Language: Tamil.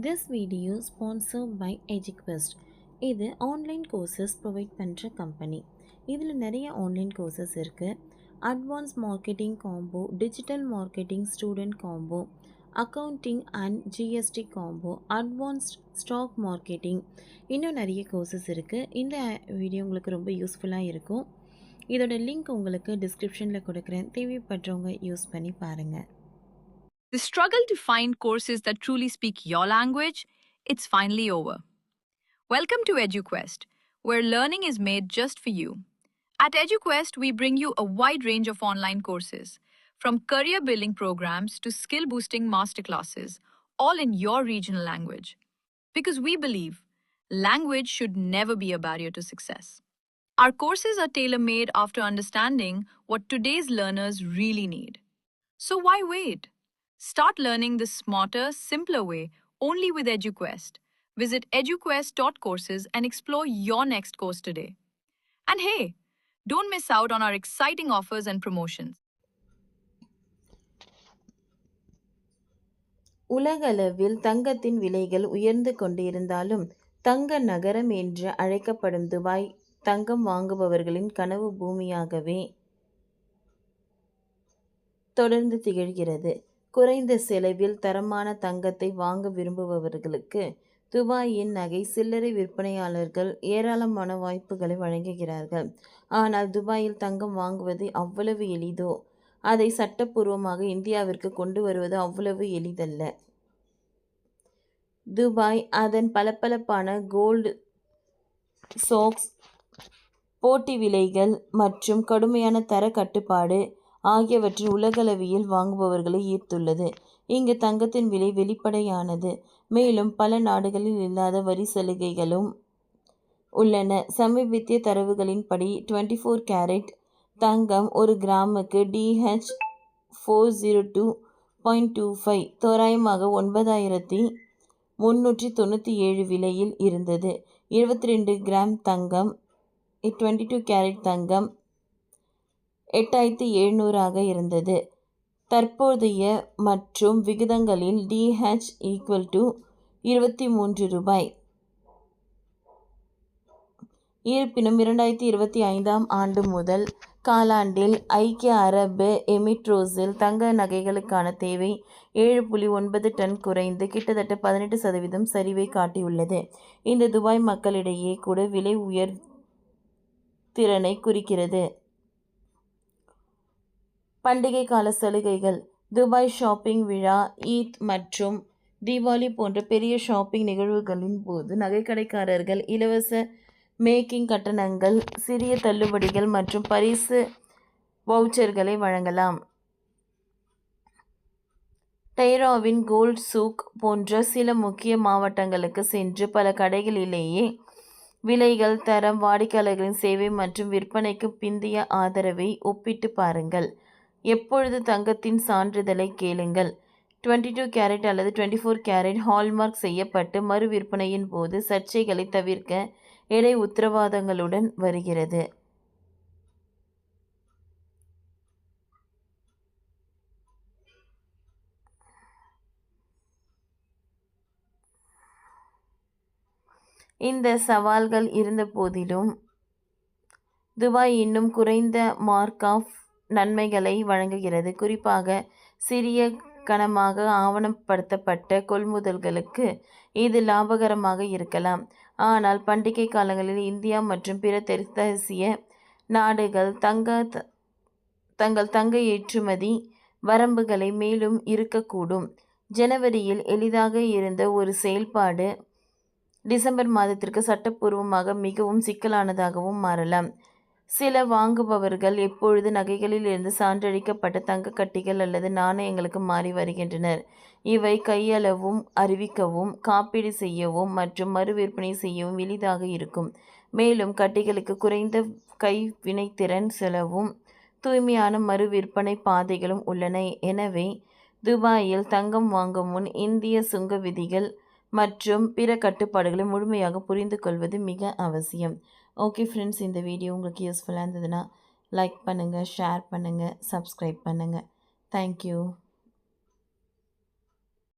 This video sponsored by EduQuest. இது ஆன்லைன் கோர்சஸ் ப்ரொவைட் பண்ணுற கம்பெனி. இதில் நிறைய ஆன்லைன் கோர்சஸ் இருக்குது. Advance marketing combo, digital marketing student combo, accounting and GST combo, advanced stock marketing, இன்னும் நிறைய கோர்சஸ் இருக்குது. இந்த வீடியோ உங்களுக்கு ரொம்ப யூஸ்ஃபுல்லாக இருக்கும். இதோட லிங்க் உங்களுக்கு டிஸ்கிரிப்ஷனில் கொடுக்குறேன். தேவைப்படுறவங்க யூஸ் பண்ணி பாருங்கள். The struggle to find courses that truly speak your language, it's finally over. Welcome to EduQuest, where learning is made just for you. At EduQuest, we bring you a wide range of online courses, from career building programs to skill boosting masterclasses, all in your regional language. Because we believe language should never be a barrier to success. Our courses are tailor made after understanding what today's learners really need. So why wait? Start learning the smarter, simpler way only with EduQuest. Visit eduquest.courses and explore your next course today. And hey, don't miss out on our exciting offers and promotions. உலகளவில் தங்கத்தின் விலைகள் உயர்ந்து கொண்டிருந்தாலும் தங்க நகரம் என்று அழைக்கப்படும் துபாய் தங்கம் வாங்குபவர்களின் கனவு பூமியாகவே தொடர்ந்து திகழ்கிறது. குறைந்த செலவில் தரமான தங்கத்தை வாங்க விரும்புபவர்களுக்கு துபாயின் நகை சில்லறை விற்பனையாளர்கள் ஏராளமான வாய்ப்புகளை வழங்குகிறார்கள். ஆனால் துபாயில் தங்கம் வாங்குவது அவ்வளவு எளிதோ, அதை சட்டப்பூர்வமாக இந்தியாவிற்கு கொண்டு வருவது அவ்வளவு எளிதல்ல. துபாய் அதன் பளபளப்பான கோல்டு சோக்ஸ், போட்டி விலைகள் மற்றும் கடுமையான தர கட்டுப்பாடு ஆகியவற்றின் உலகளவில் வாங்குபவர்களை ஈர்த்துள்ளது. இங்கு தங்கத்தின் விலை வெளிப்படையானது. மேலும் பல நாடுகளில் இல்லாத வரி சலுகைகளும் உள்ளன. சமீபத்திய தரவுகளின்படி 24 கேரட் தங்கம் ஒரு கிராமுக்கு DH402.25 தோராயமாக 9,397 விலையில் இருந்தது. 22 கிராம் தங்கம் 22 கேரட் தங்கம் 8,700 இருந்தது. தற்போதைய மற்றும் விகிதங்களில் DH $23. இருப்பினும் 2025ஆம் ஆண்டு முதல் காலாண்டில் ஐக்கிய அரபு எமிரேட்ஸில் தங்க நகைகளுக்கான தேவை 7.9 டன் குறைந்து கிட்டத்தட்ட 18% சரிவை காட்டியுள்ளது. இந்த துபாய் மக்களிடையே கூட விலை உயர்திறனை குறிக்கிறது. பண்டிகை கால சலுகைகள். துபாய் ஷாப்பிங் விழா, ஈத் மற்றும் தீபாவளி போன்ற பெரிய ஷாப்பிங் நிகழ்வுகளின் போது நகைக்கடைக்காரர்கள் இலவச மேக்கிங் கட்டணங்கள், சிறிய தள்ளுபடிகள் மற்றும் பரிசு வவுச்சர்களை வழங்கலாம். டெஹ்ரானின் கோல்ட் சூக் போன்ற சில முக்கிய மாவட்டங்களுக்கு சென்று பல கடைகளிலேயே விலைகள், தரம், வாடிக்கையாளர்களின் சேவை மற்றும் விற்பனைக்கு பிந்தைய ஆதரவை ஒப்பிட்டு பாருங்கள். எப்பொழுது தங்கத்தின் சான்றிதழை கேளுங்கள். 22 கேரட் அல்லது 24 கேரட் ஹால்மார்க் செய்யப்பட்டு மறு விற்பனையின் போது சர்ச்சைகளை தவிர்க்க எடை உத்தரவாதங்களுடன் வருகிறது. இந்த சவால்கள் இருந்த போதிலும் துபாய் இன்னும் குறைந்த மார்க் ஆஃப் நன்மைகளை வழங்குகிறது. குறிப்பாக சிறிய கனமாக ஆவணப்படுத்தப்பட்ட கொள்முதல்களுக்கு இது லாபகரமாக இருக்கலாம். ஆனால் பண்டிகை காலங்களில் இந்தியா மற்றும் பிற தெற்காசிய நாடுகள் தங்கள் தங்க ஏற்றுமதி வரம்புகளை மேலும் இருக்கக்கூடும். ஜனவரியில் எளிதாக இருந்த ஒரு செயல்பாடு டிசம்பர் மாதத்திற்கு சட்டப்பூர்வமாக மிகவும் சிக்கலானதாகவும் மாறலாம். சில வாங்குபவர்கள் எப்பொழுது நகைகளில் இருந்து சான்றளிக்கப்பட்ட தங்க கட்டிகள் அல்லது நாணயங்களுக்கு மாறி வருகின்றனர். இவை கையளவும், அறிவிக்கவும், காப்பீடு செய்யவும் மற்றும் மறு விற்பனை செய்யவும் எளிதாக இருக்கும். மேலும் கட்டிகளுக்கு குறைந்த கைவினைத்திறன் செலவும் தூய்மையான மறு விற்பனை பாதைகளும் உள்ளன. எனவே துபாயில் தங்கம் வாங்கும் முன் இந்திய சுங்க விதிகள் மற்றும் பிற கட்டுப்பாடுகளை முழுமையாக புரிந்து கொள்வது மிக அவசியம். ஓகே ஃப்ரெண்ட்ஸ், இந்த வீடியோ உங்களுக்கு யூஸ்ஃபுல்லாக இருந்ததுன்னா லைக் பண்ணுங்கள், ஷேர் பண்ணுங்கள், சப்ஸ்கிரைப் பண்ணுங்கள். தேங்க்யூ.